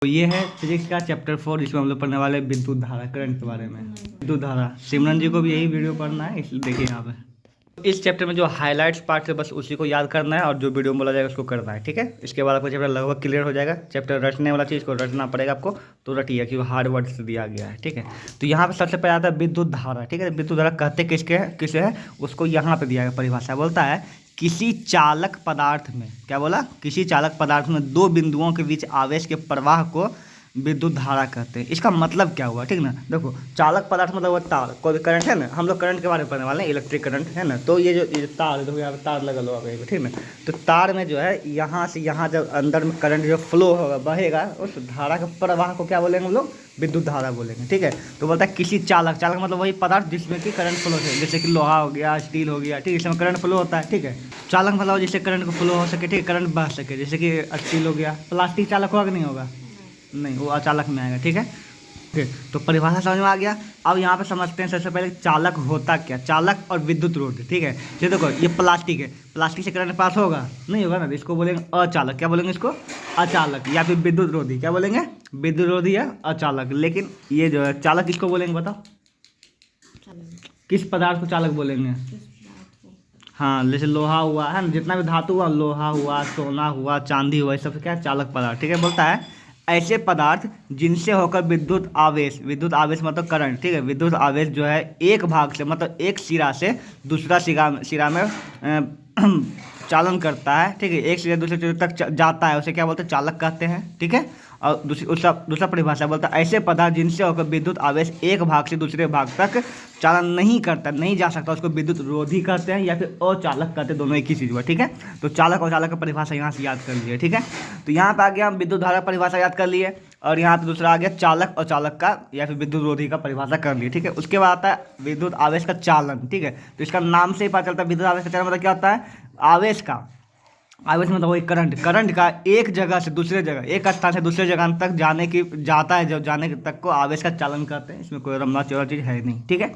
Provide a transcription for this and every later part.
तो ये है फिजिक्स का चैप्टर 4 जिसमें हम लोग पढ़ने वाले हैं विद्युत धारा करंट के बारे में। विद्युत धारा सिमरन जी को भी यही वीडियो पढ़ना है, इसलिए देखिए यहाँ पे। तो इस चैप्टर में जो हाइलाइट्स पार्ट है बस उसी को याद करना है और जो वीडियो में बोला जाएगा उसको करना है, ठीक है। इसके बाद आपको चैप्टर लगभग क्लियर हो जाएगा। चैप्टर रटने वाला चीज़ को रटना पड़ेगा आपको, तो रटिए क्योंकि हार्ड वर्ड से दिया गया है, ठीक है। तो यहाँ पे सबसे पहले आता है विद्युत धारा, ठीक है। विद्युत धारा कहते किसे है उसको यहाँ पे दिया गया परिभाषा। बोलता है किसी चालक पदार्थ में, क्या बोला, किसी चालक पदार्थ में दो बिंदुओं के बीच आवेश के प्रवाह को विद्युत धारा कहते हैं। इसका मतलब क्या हुआ, ठीक ना। देखो चालक पदार्थ मतलब वो तार, कोई करंट है ना, हम लोग करंट के बारे में पढ़ने वाले हैं, इलेक्ट्रिक करंट है ना। तो ये जो तार, देखो यहाँ पे तार लगा लो आप, ठीक ना। तो तार में जो है यहाँ से यहाँ जब अंदर में करंट जो फ्लो होगा, बहेगा, उस धारा के प्रवाह को क्या बोलेंगे हम लोग, विद्युत धारा बोलेंगे, ठीक है। तो बोलता है किसी चालक मतलब वही पदार्थ जिसमें कि करंट फ्लो है, जैसे कि लोहा हो गया, स्टील हो गया, ठीक है, इसमें करंट फ्लो होता है, ठीक है। चालक मतलब जिससे करंट को फ्लो हो सके, ठीक है, करंट बह सके, जैसे कि स्टील हो गया। प्लास्टिक चालक होगा कि नहीं होगा, नहीं, वो अचालक में आएगा, ठीक है। ठीक, तो परिभाषा समझ में आ गया। अब यहाँ पे समझते हैं सबसे पहले चालक होता क्या, चालक और विद्युत रोधी, ठीक है। ये देखो ये प्लास्टिक है, प्लास्टिक से करंट पास होगा नहीं होगा ना, तो इसको बोलेंगे अचालक, क्या बोलेंगे इसको, अचालक, या फिर विद्युत रोधी, क्या बोलेंगे, विद्युत रोधी या अचालक। लेकिन ये जो है चालक किसको बोलेंगे बताओ, किस पदार्थ को चालक बोलेंगे। हाँ, जैसे लोहा हुआ है ना, जितना भी धातु हुआ, लोहा हुआ, सोना हुआ, चांदी हुआ, ये सब क्या है, चालक पदार्थ, ठीक है। बोलता है ऐसे पदार्थ जिनसे होकर विद्युत आवेश मतलब करंट, ठीक है, विद्युत आवेश जो है एक भाग से मतलब एक सिरा से दूसरा सिरा में चालन करता है, ठीक है, एक सिरे दूसरे सिरे तक जाता है, उसे क्या बोलते हैं, चालक कहते हैं, ठीक है। और दूसरा परिभाषा बोलता है ऐसे पदार्थ जिनसे होकर विद्युत आवेश एक भाग से दूसरे भाग तक चालन नहीं करता, नहीं जा सकता, उसको विद्युत रोधी कहते हैं या फिर अचालक कहते हैं, दोनों एक ही चीज़ हुआ, ठीक है। तो चालक और चालक का परिभाषा यहाँ से याद कर लीजिए, ठीक है। तो यहाँ पे आ गया हम विद्युत धारा परिभाषा याद कर लिए, और यहाँ पे दूसरा आ गया चालक और चालक का या फिर विद्युत रोधी का परिभाषा कर लिए, ठीक है। उसके बाद आता है विद्युत आवेश का चालन, ठीक है। तो इसका नाम से ही पता चलता है विद्युत आवेश का चालन मतलब क्या होता है, आवेश मतलब वही करंट का एक जगह से दूसरे जगह, एक स्थान से दूसरे जगह तक जाता है, जब जाने तक को आवेश का चालन कहते हैं। इसमें कोई रमना चौरा चीज़ है नहीं, ठीक है।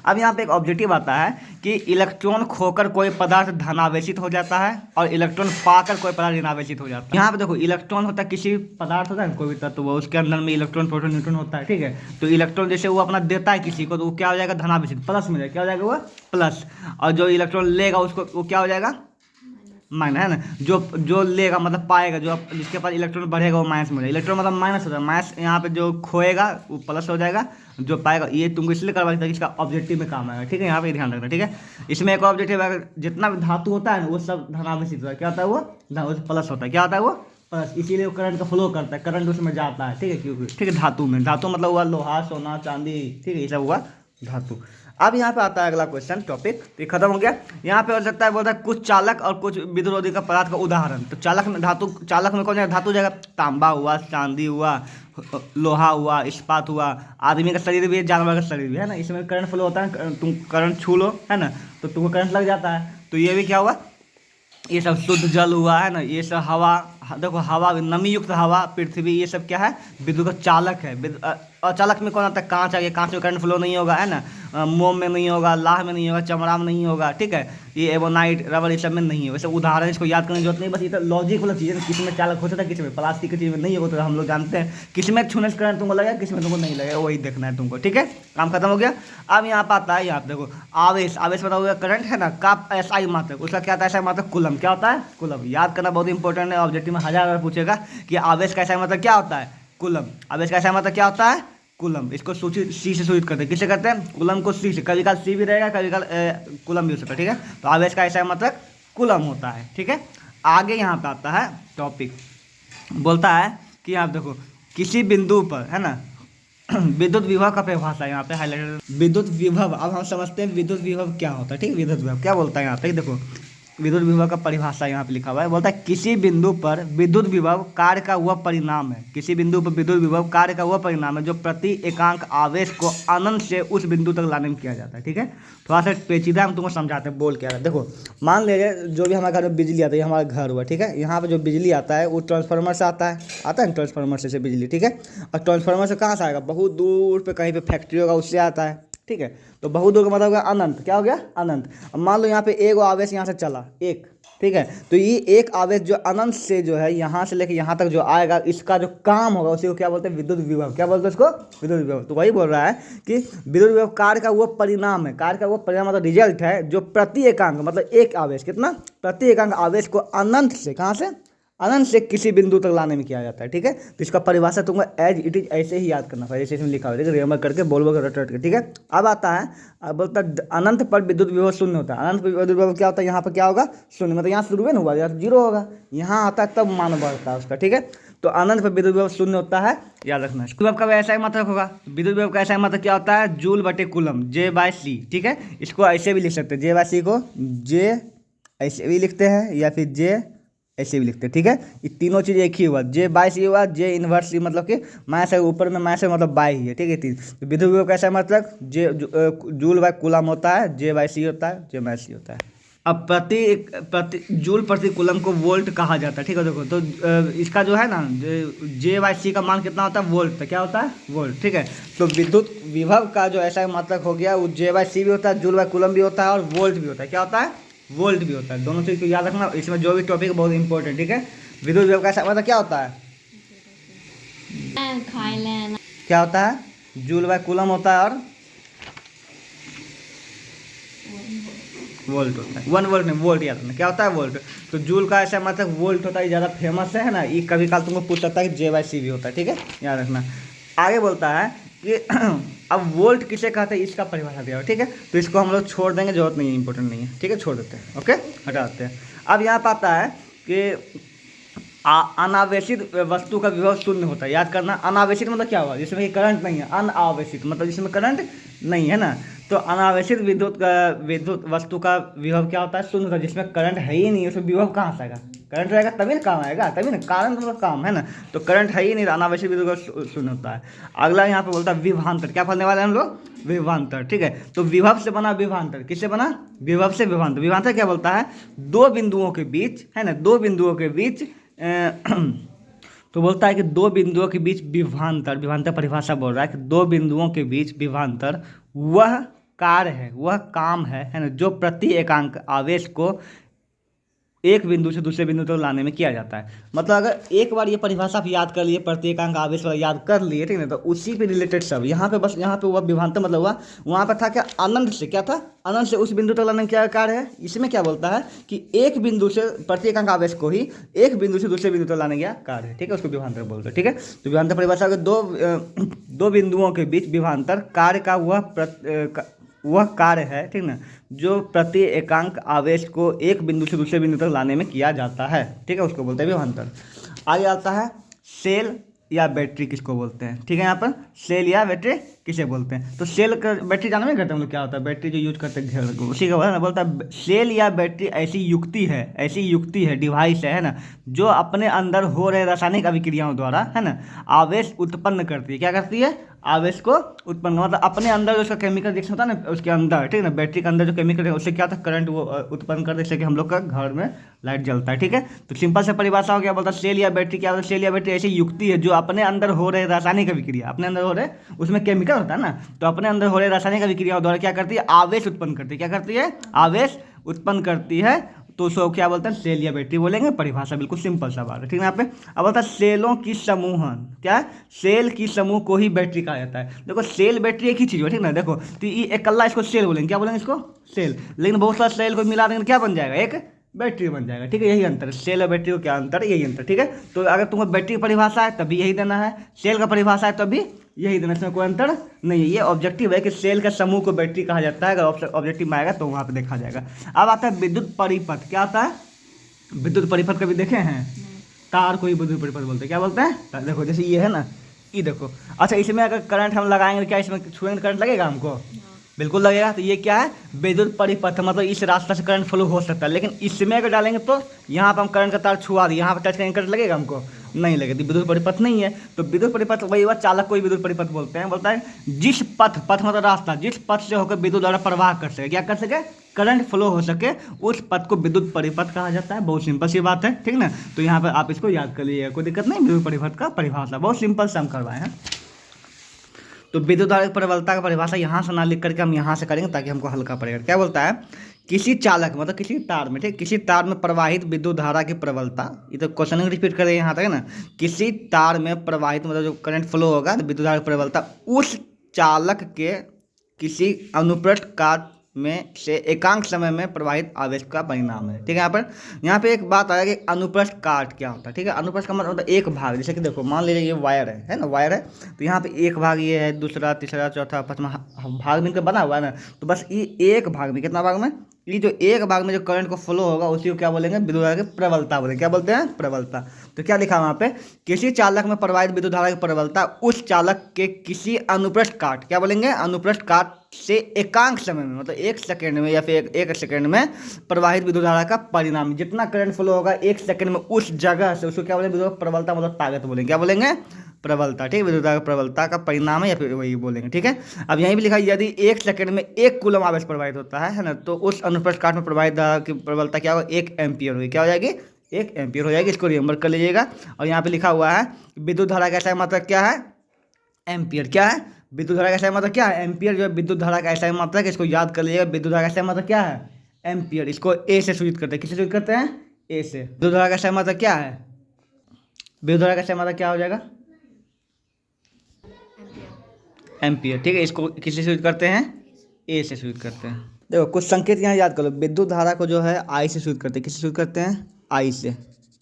अब यहाँ पे एक ऑब्जेक्टिव आता है कि इलेक्ट्रॉन खोकर कोई पदार्थ धनावेशित हो जाता है और इलेक्ट्रॉन पाकर कोई पदार्थ ऋणावेशित हो जाता है। यहाँ पे देखो इलेक्ट्रॉन होता है, किसी पदार्थ होता है कोई भी तत्व, वो उसके अंदर में इलेक्ट्रॉन प्रोटॉन न्यूट्रॉन होता है, ठीक है। तो इलेक्ट्रॉन जैसे वो अपना देता है किसी को, तो वो क्या हो जाएगा, धनावेशित, प्लस में क्या हो जाएगा, वो प्लस। और जो इलेक्ट्रॉन लेगा उसको वो क्या हो जाएगा, माइनस, है ना। जो लेगा मतलब पाएगा, जो जिसके पास इलेक्ट्रॉन बढ़ेगा वो माइनस में हो जाएगा। इलेक्ट्रॉन मतलब माइनस हो जाएगा, माइनस यहाँ पे जो खोएगा वो प्लस हो जाएगा, जो पाएगा। ये तुमको इसलिए करवा देता है कि इसका ऑब्जेक्टिव में काम आएगा, ठीक है। यहाँ पे ध्यान रखना, ठीक है। इसमें एक ऑब्जेक्टिव है, जितना भी धातु होता है ना वो सब धनावेशित होता है, क्या होता है वो प्लस होता है, क्या होता है वो प्लस। इसीलिए वो करंट का फ्लो करता है, करंट उसमें जाता है, ठीक है, क्योंकि ठीक है धातु मतलब हुआ लोहा, सोना, चांदी, ठीक है, ये सब हुआ धातु। अब यहाँ पे आता है अगला क्वेश्चन टॉपिक, तो ये खत्म हो गया। यहाँ पे हो सकता है, बोलता है कुछ चालक और कुछ विद्युत रोधी का पदार्थ का उदाहरण। तो चालक में कौन जाएगा, धातु जाएगा, तांबा हुआ, चांदी हुआ, लोहा हुआ, इस्पात हुआ, आदमी का शरीर भी है, जानवर का शरीर भी है ना। इसमें करंट फ्लो होता है, तुम करंट छू लो, है ना, तो तुमको करंट लग जाता है। तो ये भी क्या हुआ, ये सब शुद्ध जल हुआ, है ना, ये सब हवा, देखो हवा, नमी युक्त हवा, पृथ्वी, ये सब क्या है, विद्युत का चालक है। अचालक में कौन आता है, कांच आ गया, कांच में करंट फ्लो नहीं होगा, है ना, मोम में नहीं होगा, लाह में नहीं होगा, चमड़ा में नहीं होगा, ठीक है, ये एवोनाइट, रबर, ये सब में नहीं है। वैसे उदाहरण इसको याद करने की जरूरत नहीं, बस ये तो लॉजिक वाला चीज़ है, किसी में चालक हो सकता है, किसी में प्लास्टिक की चीज़ में नहीं होगा, तो हम लोग जानते हैं किसी में छूने से करंट तुमको लगेगा, किसी में तुमको नहीं लगेगा, वही देखना है तुमको, ठीक है। काम खत्म हो गया। अब यहाँ पर आता है, यहाँ पे देखो आवेश मतलब हुआ करंट, है ना, का एसआई मात्रक, उसका क्या होता है, एसआई मात्रक कूलम, क्या होता है, कूलम। याद करना बहुत इंपॉर्टेंट है, ऑब्जेक्टिव में 1000 बार पूछेगा कि आवेश का एसआई मात्रक क्या होता है, कूलम। आवेश का एसआई मात्रक क्या होता है, कूलम। इसको सी से सूचित करते हैं, किससे करते हैं, कूलम को सी से, कभी काल सी भी रहेगा, कभी काल कूलम भी हो सकता है, ठीक है। तो आवेश का एसआई मात्रक कूलम होता है, ठीक है। आगे यहाँ पे आता है टॉपिक, बोलता है कि आप देखो किसी बिंदु पर, है ना, विद्युत विभव का परिभाषा यहाँ पे हाईलाइटेड, विद्युत विभव। अब हम समझते हैं विद्युत विभव क्या होता है, ठीक है। विद्युत विभव क्या बोलता है यहाँ पे, देखो विद्युत विभव का परिभाषा यहाँ पे लिखा हुआ है। बोलता है किसी बिंदु पर विद्युत विभव कार्य का वह परिणाम है, किसी बिंदु पर विद्युत विभव कार्य का वह परिणाम है जो प्रति एकांक आवेश को अनंत से उस बिंदु तक लाने में किया जाता है, ठीक है। थोड़ा सा पेचीदा हम तुमको समझाते हैं, बोल क्या है। देखो मान लीजिए जो भी हमारे घर में बिजली आता है, हमारा घर हुआ, ठीक है, यहाँ पर जो बिजली आता है वो ट्रांसफार्मर से आता है ट्रांसफार्मर से बिजली, ठीक है। और ट्रांसफार्मर से कहाँ से आएगा, बहुत दूर पर कहीं पर फैक्ट्री होगा उससे आता है, ठीक है। तो बहुदूर का मतलब हो गया अनंत, क्या हो गया अनंत। अब मान लो यहाँ पे एक आवेश यहाँ से चला एक, ठीक है, तो ये एक आवेश जो अनंत से जो है यहाँ से लेके यहाँ तक जो आएगा, इसका जो काम होगा उसी को क्या बोलते हैं, विद्युत विभव। क्या बोलते हैं उसको, विद्युत विभव। तो वही बोल रहा है कि विद्युत विभव कार्य का वो परिणाम है, कार्य का वो परिणाम मतलब रिजल्ट है जो प्रति एकांक मतलब एक आवेश, कितना, प्रति एकांक आवेश को अनंत से, कहाँ से, अनंत से किसी बिंदु तक लाने में किया जाता है, ठीक है। तो इसका परिभाषा तुमको एज इट इज ऐसे ही याद करना पड़ेगा, जैसे इसमें लिखा हुआ है, रिमेम्बर करके बोल रट रट के, ठीक है। अब आता है, अब बोलता है अनंत पर विद्युत विभव शून्य होता है। अनंत पर विद्युत विभव क्या होता है, यहाँ पर क्या होगा, शून्य, मतलब यहाँ शुरू में हुआ या जीरो होगा, यहाँ आता है तब मान बढ़ता है उसका, ठीक है। तो अनंत पर विद्युत विभव शून्य होता है, याद रखना। विभव का ऐसा ही मतलब होगा, विद्युत विभव का ऐसा ही मतलब क्या होता है, जूल बटे कूलम, J/C, ठीक है। इसको ऐसे भी लिख सकते हैं, J/C को J ऐसे भी लिखते हैं या फिर J ऐसे भी लिखते हैं, ठीक है। ये तीनों चीज़ एक ही हुआ, J/C हुआ, J इनवर्स C मतलब कि मैथ है ऊपर में, मैथ है मतलब बाई ही है, ठीक है। तीन तो विद्युत विभव कैसा मतलब जूल बाय कूलम होता है, J/C होता है, J/C होता है। अब प्रति जूल प्रति कूलम को वोल्ट कहा जाता है, ठीक है। देखो तो इसका जो है ना J/C का मान कितना होता है, वोल्ट, क्या होता है, वोल्ट, ठीक है। तो विद्युत विभव का जो ऐसा मतलब हो गया, वो J/C भी होता है, जूल बाय कूलम भी होता है और वोल्ट भी होता है, क्या होता है, वोल्ट भी होता है। दोनों चीज़ को याद रखना, इसमें जो भी टॉपिक बहुत इंपॉर्टेंट, ठीक है। विद्युत विभव का मतलब क्या होता है, क्या होता है, जूल बाय कूलम होता है और वोल्ट होता है, 1 वोल्ट नहीं, वोल्ट याद रखना, क्या होता है, वोल्ट। तो जूल का ऐसा मतलब वोल्ट होता है, ज़्यादा फेमस है ना, ये कभी काल तुमको पूछ सकता है कि J/C भी होता है, ठीक है, याद रखना। आगे बोलता है कि अब वोल्ट किसे कहते हैं, इसका परिभाषा दिया हुआ, ठीक है। तो इसको हम लोग छोड़ देंगे, जरूरत नहीं है, इंपॉर्टेंट नहीं है, ठीक है, छोड़ देते हैं, ओके, हटा देते हैं। अब यहाँ पर आता है कि अनावेशित वस्तु का विभव शून्य होता है, याद करना। अनावेशित मतलब क्या हुआ, जिसमें करंट नहीं है, अनावेशित मतलब जिसमें करंट नहीं है ना। तो अनावेशित विद्युत वस्तु का विभव क्या होता है, शून्य होता है, जिसमें करंट है ही नहीं, उसमें विभव कहाँ से आएगा, करंट रहेगा तभी ना काम आएगा, तभी ना, कारण मतलब काम है ना। तो करंट है ही नहीं, अनावेशित विद्युत का शून्य होता है। अगला यहाँ पे बोलता है विभवांतर, क्या पढ़ने वाले हैं हम लोग, विभवांतर, ठीक है। तो विभव से बना विभवांतर, किससे बना, विभव से विभवांतर। विभवांतर क्या बोलता है, दो बिंदुओं के बीच, है ना, दो बिंदुओं के बीच तो बोलता है कि दो बिंदुओं के बीच विभवांतर, विभवांतर परिभाषा बोल रहा है कि दो बिंदुओं के बीच विभवांतर वह कार्य है, वह काम है ना, जो प्रति एकांक आवेश को एक बिंदु से दूसरे बिंदु तक लाने में किया जाता है। मतलब अगर एक बार ये परिभाषा आप याद कर लिए, प्रति एकांक आवेश वाला याद कर लिए, ठीक है, तो उसी पे रिलेटेड सब यहाँ पे, बस यहाँ पे हुआ विभवांतर मतलब हुआ, वहाँ पर था क्या, अनंत से, क्या था, अनंत से उस बिंदु तक लाने में क्या कार्य है। इसमें क्या बोलता है कि एक बिंदु से प्रति एकांक आवेश को ही एक बिंदु से दूसरे बिंदु तक लाने का कार्य है, ठीक है, उसको विभवांतर बोलते हैं, ठीक है। तो विभवांतर परिभाषा दो बिंदुओं के बीच विभवांतर कार्य का वह कार्य है, ठीक ना, जो प्रति एकांक आवेश को एक बिंदु से दूसरे बिंदु तक लाने में किया जाता है, ठीक है, उसको बोलते हैं विभवांतर। आगे आता है सेल या बैटरी किसको बोलते हैं, ठीक है। यहाँ पर सेल या बैटरी किसे बोलते हैं, तो सेल का बैटरी जानते हैं हम लोग क्या होता है, बैटरी जो यूज करते हैं घर को, उसी का बोलता है सेल या बैटरी ऐसी युक्ति है, डिवाइस है ना, जो अपने अंदर हो रहे रासायनिक अभिक्रियाओं द्वारा, है ना, आवेश उत्पन्न करती है। क्या करती है, आवेश को उत्पन्न, मतलब अपने अंदर जो उसका केमिकल रिएक्शन होता है ना, उसके अंदर, ठीक है ना, बैटरी के अंदर जो केमिकल है उससे क्या होता है, करंट वो उत्पन्न करते हैं, जैसे कि हम लोग का घर में लाइट जलता है, ठीक है। तो सिंपल से परिभाषा हो गया, बोलता है सेल या बैटरी क्या होता है, सेल या बैटरी ऐसी युक्ति है जो अपने अंदर हो रहे रासायनिक अभिक्रिया, अपने अंदर हो रहे, उसमें केमिकल होता है ना, तो अपने अंदर हो रहे रासायनिक अभिक्रियाओं द्वारा क्या करती है, आवेश उत्पन्न करती है, क्या करती है, आवेश उत्पन्न करती है। तो उसको क्या बोलते हैं, सेल या बैटरी बोलेंगे। परिभाषा बिल्कुल सिंपल सा बात है, ठीक है। यहाँ पे अब बोलता है सेलों की समूहन, क्या, सेल की समूह को ही बैटरी कहा जाता है। देखो सेल बैटरी एक ही चीज़ है, ठीक ना। देखो तो ये इकल्ला इसको सेल बोलेंगे, क्या बोलेंगे इसको, सेल, लेकिन बहुत सारा सेल को मिला देंगे क्या बन जाएगा, एक बैटरी बन जाएगा, ठीक है। यही अंतर है, सेल और बैटरी को क्या अंतर है, यही अंतर, ठीक है। तो अगर तुमको बैटरी की परिभाषा है तभी यही देना है, सेल का परिभाषा है तभी यही देना, इसमें कोई अंतर नहीं है। ये ऑब्जेक्टिव है कि सेल का समूह को बैटरी कहा जाता है, अगर ऑब्जेक्टिव में आएगा तो वहाँ पे देखा जाएगा। अब आता है विद्युत परिपथ, क्या आता है, विद्युत परिपथ कभी देखे हैं, तार को ही विद्युत परिपथ बोलते हैं, क्या बोलते हैं, देखो जैसे ये है ना, ये देखो, अच्छा इसमें अगर करंट हम लगाएंगे क्या इसमें छुएंगे करंट लगेगा हमको, बिल्कुल लगेगा। तो ये क्या है, विद्युत परिपथ, मतलब इस रास्ते से करंट फ्लो हो सकता है, लेकिन इसमें अगर डालेंगे तो यहाँ पर हम करंट का तार छुआ दिए, यहाँ पर टच करेंगे करंट लगेगा हमको, नहीं लगेगा, विद्युत परिपथ नहीं है। तो विद्युत परिपथ वही हुआ, चालक को ही विद्युत परिपथ बोलते हैं। बोलता है जिस पथ मतलब रास्ता, जिस पथ से होकर विद्युत द्वारा प्रवाह कर सके, क्या कर सके, करंट फ्लो हो सके, उस पथ को विद्युत परिपथ कहा जाता है। बहुत सिंपल सी बात है, ठीक ना। तो यहाँ पर आप इसको याद कर लीजिएगा, कोई दिक्कत नहीं, विद्युत परिपथ का परिभाषा बहुत सिंपल से हम करवाए हैं। तो विद्युत धारा की प्रबलता का परिभाषा यहाँ से ना लिख करके हम यहाँ से करेंगे ताकि हमको हल्का पड़ेगा। क्या बोलता है, किसी चालक मतलब किसी तार में, ठीक, किसी तार में प्रवाहित विद्युत धारा की प्रबलता, ये तो क्वेश्चन रिपीट करें यहाँ तक है ना, किसी तार में प्रवाहित मतलब जो करंट फ्लो होगा तो विद्युत धारा की प्रबलता उस चालक के किसी अनुप्रस्थ काट में से एकांक समय में प्रवाहित आवेश का परिणाम है। ठीक है, यहाँ पे एक बात आया कि अनुप्रस्थ काट क्या होता है। ठीक है, अनुप्रस्थ का मतलब एक भाग, जैसे कि देखो मान लीजिए ये वायर है ना, वायर है, तो यहाँ पे एक भाग ये है, दूसरा तीसरा चौथा पांचवा भाग मिलकर बना हुआ है ना, तो बस ये एक भाग में, कितना भाग में, ये जो एक भाग में जो करंट को फ्लो होगा उसी को क्या बोलेंगे, विद्युत धारा की प्रबलता बोलेंगे। क्या बोलते हैं, प्रबलता। तो क्या लिखा वहाँ पे, किसी चालक में प्रवाहित विद्युत धारा की प्रबलता उस चालक के किसी अनुप्रस्थ काट, क्या बोलेंगे, अनुप्रस्थ काट से एकांक समय में मतलब एक सेकंड में या फिर एक सेकंड में प्रवाहित विद्युत धारा का परिणाम, जितना करंट फ्लो होगा एक सेकंड में उस जगह से, उसको क्या बोलेंगे, विद्युत प्रबलता मतलब ताकत बोलेंगे। क्या बोलेंगे, प्रबलता। ठीक है, विद्युत धारा प्रबलता का परिणाम है या फिर वही बोलेंगे। ठीक है, अब यहीं भी लिखा यदि एक सेकंड में 1 कूलम आवेश प्रवाहित होता है ना, तो उस अनुप्रस्थ काट में प्रवाहित धारा की प्रबलता क्या होगा, 1 एम्पियर होगी। क्या हो जाएगी, 1 एम्पियर हो जाएगी। इसको रिमेंबर कर लीजिएगा। और यहाँ पे लिखा हुआ है विद्युत धारा का ऐसा मात्रक क्या है, एम्पियर। क्या है, विद्युत धारा का ऐसा मात्रक क्या है, एम्पियर। जो है विद्युत धारा का ऐसा मात्रक, इसको याद कर लीजिएगा। विद्युत धारा का ऐसा मात्रक क्या है, एम्पियर। इसको ए से सूचित करते हैं, किससे सूचित करते हैं, ए से। विद्युत धारा का ऐसा मात्रक क्या है, विद्युत धारा का ऐसा मात्रक क्या हो जाएगा, एम्पियर। ठीक है, इसको किससे सूचित करते हैं, ए से सूचित करते हैं। देखो कुछ संकेत यहाँ याद कर लो। विद्युत धारा को जो है आई से सूचित करते हैं, किससे सूचित करते हैं, आई से।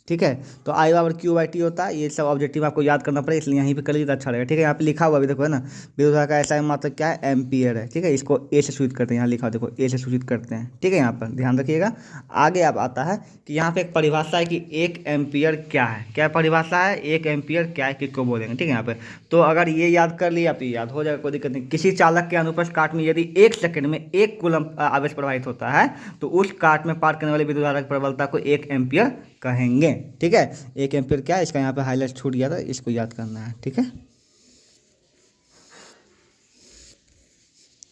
ठीक है, तो आई बराबर क्यू बाई टी होता है। ये सब ऑब्जेक्टिव आपको याद करना पड़ेगा, इसलिए यहीं पे कर लीजिए तो अच्छा रहेगा। ठीक है, यहाँ पे लिखा हुआ भी देखो है ना, विद्युत धारा का ऐसा मात्रक क्या है, एम्पियर है। ठीक है, इसको ए से सूचित करते हैं, यहाँ लिखा देखो ए से सूचित करते हैं। ठीक है, यहाँ पर ध्यान रखिएगा। आगे अब आता है कि यहाँ पे एक परिभाषा है कि 1 एम्पियर क्या है। क्या परिभाषा है, 1 एम्पियर क्या है, किसको बोलेंगे। ठीक है, यहाँ पे तो अगर ये याद कर लिया तो याद हो जाएगा, कोई दिक्कत नहीं। किसी चालक के अनुप्रस्थ काट में यदि 1 सेकंड में 1 कूलम आवेश प्रवाहित होता है तो उस काट में पार करने वाली विद्युत धारा की प्रबलता को 1 एम्पियर कहेंगे। ठीक है, 1 एम्पियर क्या है, इसका यहाँ पे हाईलाइट छूट गया था, इसको याद करना है। ठीक है,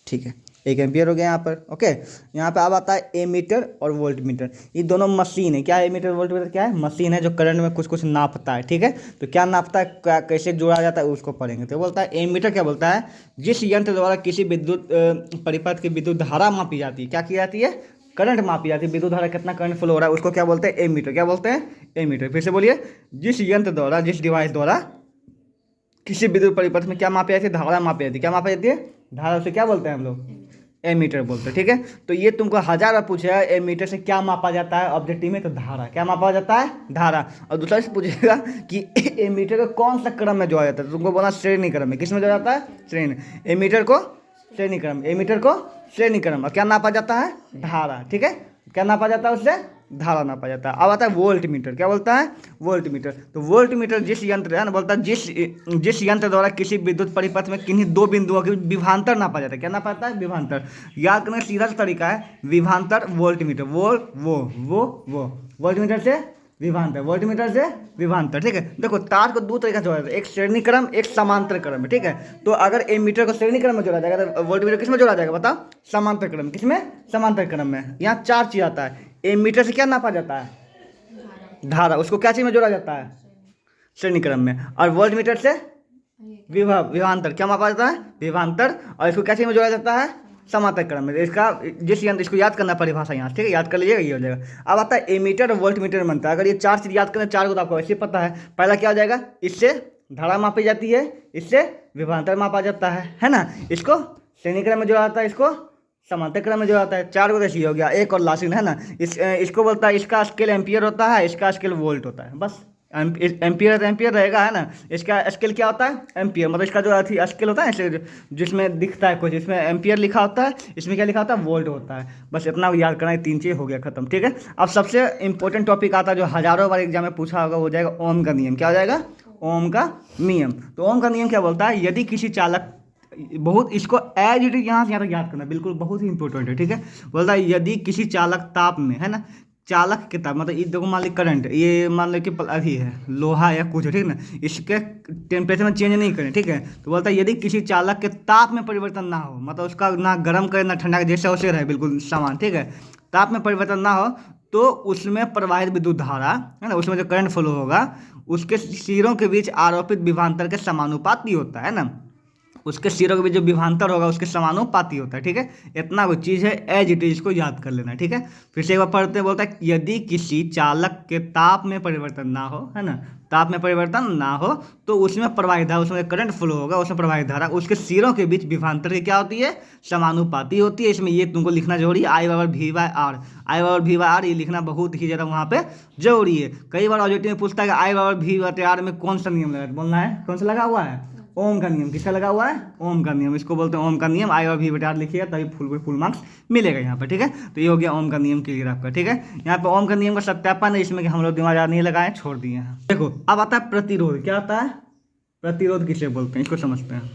ठीक है, 1 एम्पियर हो गया यहाँ पर। ओके, यहाँ पे अब आता है एमीटर और वोल्टमीटर। ये दोनों मशीन है। क्या है, एमीटर वोल्टमीटर क्या है, मशीन है जो करंट में कुछ कुछ नापता है। ठीक है, तो क्या नापता है, क्या कैसे जोड़ा जाता है उसको पढ़ेंगे। तो बोलता है एमीटर क्या बोलता है, जिस यंत्र द्वारा किसी विद्युत परिपथ की विद्युत धारा मापी जाती है। क्या की जाती है, करंट मापी जाती है, विद्युत धारा कितना करंट फ्लो हो रहा है, उसको क्या बोलते हैं, एमीटर। क्या बोलते हैं, एमीटर। फिर से बोलिए, जिस यंत्र द्वारा, जिस डिवाइस द्वारा किसी विद्युत परिपथ में क्या मापी जाती है, धारा मापी जाती है। क्या मापी जाती है, धारा। उसे क्या बोलते हैं हम लोग, एमीटर बोलते हैं। ठीक है, तो ये तुमको 1000 बार पूछेगा एमीटर से क्या मापा जाता है ऑब्जेक्टिव में, तो धारा। क्या मापा जाता है, धारा। और दूसरा से पूछेगा कि एमीटर को कौन सा क्रम में जोड़ा जाता है, तो तुमको बोला श्रेणी क्रम में। किस में जोड़ा जाता है, श्रेणी। एमीटर को श्रेणी क्रम, एमीटर को श्रेणी क्रम। और क्या नापा जाता है, धारा। ठीक है, क्या नापा जाता है, उससे धारा नापा जाता है। अब आता है वोल्ट मीटर। क्या बोलता है, वोल्ट मीटर। तो वोल्ट मीटर जिस यंत्र है ना, बोलता है जिस यंत्र द्वारा किसी विद्युत परिपथ में किन्हीं 2 बिंदुओं के विभवांतर नापा जाता है। क्या नापा जाता है, विभवांतर। याद करने का सीधा सा तरीका है, विभवांतर वोल्ट मीटर। वो वोल्ट मीटर से विभवांतर, वोल्ट मीटर से विभवांतर। ठीक है, देखो तार को 2 तरीका से जोड़ा जाता है, एक श्रेणी क्रम, एक समांतर क्रम में। ठीक है, तो अगर एमीटर को श्रेणी क्रम में जोड़ा जाएगा तो वोल्ट मीटर किस में जोड़ा जाएगा, बताओ, समांतर क्रम। किस में, समांतर क्रम में। यहाँ 4 चीज आता है। एमीटर से क्या नापा जाता है, धारा। उसको क्या चीज में जोड़ा जाता है, श्रेणी क्रम में। और वोल्ट मीटर से विभवांतर। क्या मापा जाता है, विभवांतर। और इसको क्या चीज में जोड़ा जाता है, समांतर क्रम में। इसका जिस यंत्र, इसको याद करना परिभाषा यहाँ। ठीक है, याद कर लीजिएगा, ये हो जाएगा। अब आता है एमीटर और वोल्ट मीटर बनता है। अगर ये 4 चीज याद करें, 4 को तो आपको वैसे पता है। पहला क्या हो जाएगा, इससे धारा मापी जाती है, इससे विभवांतर मापा जाता है ना। इसको श्रेणी क्रम में जोड़ा जाता है, इसको समांतर क्रम में जो आता है। 4 को तो हो गया। एक और लास्ट है ना, इसको बोलता है, इसका स्केल एम्पियर होता है, इसका स्केल वोल्ट होता है। बस एम्पियर तो एम्पियर रहेगा है ना। इसका स्केल क्या होता है, एम्पियर। मतलब इसका जो अथी स्केल होता है जिसमें दिखता है कुछ, इसमें एम्पियर लिखा होता है, इसमें क्या लिखा होता है, वोल्ट होता है। बस इतना याद करना है, 3 चीज़ हो गया खत्म। ठीक है, अब सबसे इंपॉर्टेंट टॉपिक आता है जो हज़ारों बार एग्जाम में पूछा होगा, हो जाएगा ओम का नियम। क्या हो जाएगा, ओम का नियम। तो ओम का नियम क्या बोलता है, यदि किसी चालक, बहुत इसको एज इट इज यहाँ से यहाँ तक याद करना, बिल्कुल बहुत ही इंपॉर्टेंट है। ठीक है, बोलता है यदि किसी चालक ताप में, है ना, चालक के ताप मतलब ये देखो, मान लो करंट, ये मान लो कि अभी है लोहा या कुछ, ठीक ना, इसके टेम्परेचर में चेंज नहीं करें। ठीक है, तो बोलता है यदि किसी चालक के ताप में परिवर्तन ना हो, मतलब उसका ना गर्म करे ना ठंडा, जैसे वैसे रहे बिल्कुल समान। ठीक है, ताप में परिवर्तन ना हो तो उसमें प्रवाहित विद्युत धारा, है ना, उसमें जो करंट फ्लो होगा उसके सिरों के बीच आरोपित विभवांतर के समानुपाती होता है ना। उसके सिरों के बीच जो विभवांतर होगा उसके समानुपाती होता है। ठीक है, इतना कुछ चीज़ है, एज इट इज इसको याद कर लेना। ठीक है, फिर से एक बार पढ़ते हैं। बोलता है यदि किसी चालक के ताप में परिवर्तन ना हो, है ना, ताप में परिवर्तन ना हो तो उसमें प्रवाहित धारा, उसमें करंट फ्लो होगा, उसमें प्रवाहित धारा उसके सिरों के बीच विभवांतर की क्या होती है, समानुपाती होती है। इसमें ये तुमको लिखना जरूरी है, आई बराबर वी बाय आर, आई बराबर वी बाय आर, ये लिखना बहुत ही ज़्यादा वहाँ पे जरूरी है। कई बार ऑब्जेक्टिव में पूछता है कि आई बराबर वी बाय आर में कौन सा नियम लगा, बोलना है कौन सा लगा हुआ है, ओम का नियम। किसका लगा हुआ है, ओम का नियम, इसको बोलते हैं ओम का नियम। आई और वी बटा आर लिखिएगा तभी फुल मार्क्स मिलेगा यहाँ पर। ठीक है, तो ये हो गया ओम का नियम क्लियर आपका। ठीक है, यहाँ पे ओम का नियम का सत्यापन है, इसमें कि हम लोग दिमाग नहीं लगाए, छोड़ दिए हैं। देखो अब आता है प्रतिरोध। क्या आता है प्रतिरोध, किसे बोलते हैं इसको समझते हैं।